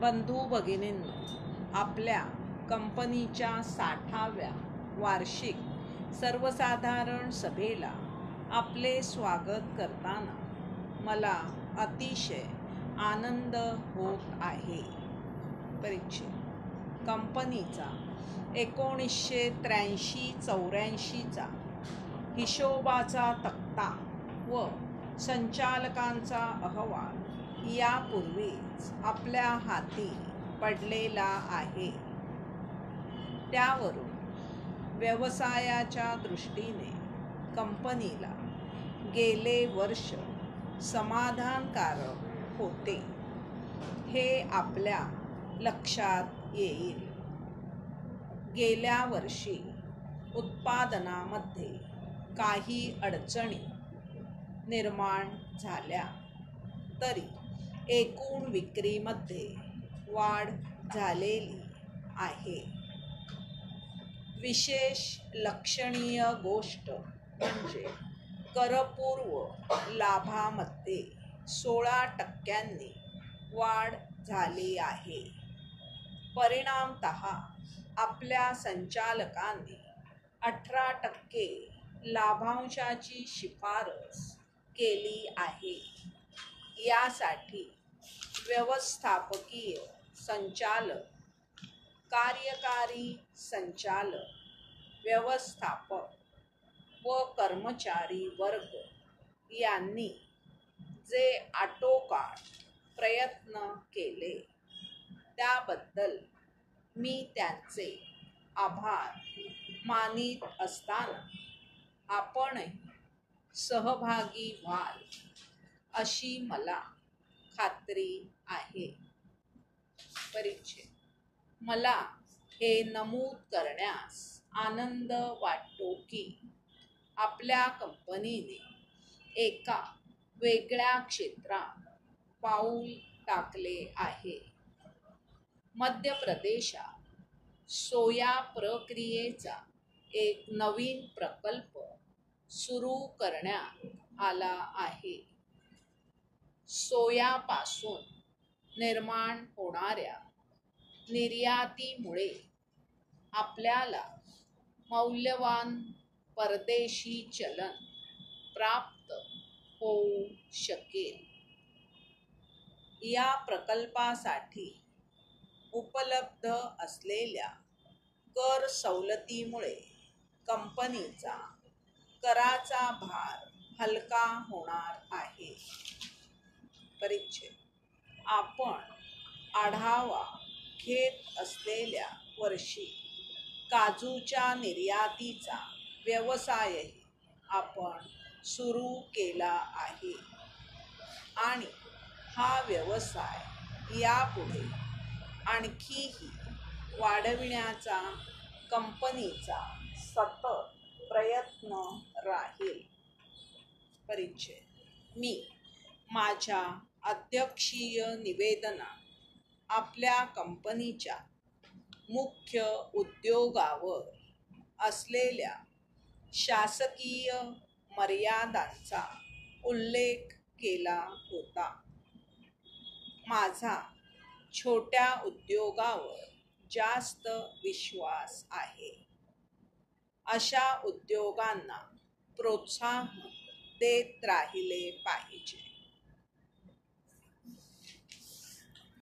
बंधू भगिनींनो, आपल्या कंपनीच्या 60व्या वार्षिक सर्वसाधारण सभेला आपले स्वागत करताना मला अतिशय आनंद होत आहे. परीक्षित कंपनीचा 1983-84चा हिशोबाचा तक्ता व संचालकांचा अहवाल यापूर्वीच आपल्या हाती पडलेला आहे. त्यावरून व्यवसायाच्या दृष्टीने कंपनीला गेले वर्ष समाधानकारक होते हे आपल्या लक्षात येईल. गेल्या वर्षी उत्पादनामध्ये काही अडचणी निर्माण झाल्या तरी एकूण विक्रीमध्ये वाढ झालेली आहे. विशेष लक्षणीय गोष्ट म्हणजे करपूर्व लाभामध्ये 16% वाढ झाली आहे. परिणामतः आपल्या संचालकांनी 18% लाभांशाची शिफारस केली आहे. यासाठी व्यवस्थापकीय संचालक, कार्यकारी संचालक, व्यवस्थापक व कर्मचारी वर्ग यांनी जे आटोकाट प्रयत्न केले त्याबद्दल मी त्यांचे आभार मानित असताना आपणही सहभागी व्हाल अशी मला खात्री आहे. परीक्षित मला हे नमूद करण्यास आनंद वाटतो की आपल्या कंपनीने एका वेगळ्या क्षेत्रात पाऊल टाकले आहे. मध्य प्रदेशात सोया प्रक्रियेचा एक नवीन प्रकल्प सुरू करण्यात आला आहे. सोयापासून निर्माण होणाऱ्या निर्यातीमुळे आपल्याला मौल्यवान परदेशी चलन प्राप्त होऊ शकेल. या प्रकल्पासाठी उपलब्ध असलेल्या कर सवलतीमुळे कंपनीचा कराचा भार हलका होणार आहे. परीक्षित आपण आढावा घेत असलेल्या वर्षी काजूच्या निर्यातीचा व्यवसायही आपण सुरू केला आहे आणि हा व्यवसाय यापुढे आणखीही वाढविण्याचा कंपनीचा सतत प्रयत्न राहील. परीक्षित मी माझ्या अध्यक्षीय निवेदनात आपल्या कंपनीच्या मुख्य उद्योगावर असलेल्या शासकीय मर्यादांचा उल्लेख केला होता. माझा छोट्या उद्योगावर जास्त विश्वास आहे. अशा उद्योगांना प्रोत्साहन देत राहिले पाहिजे.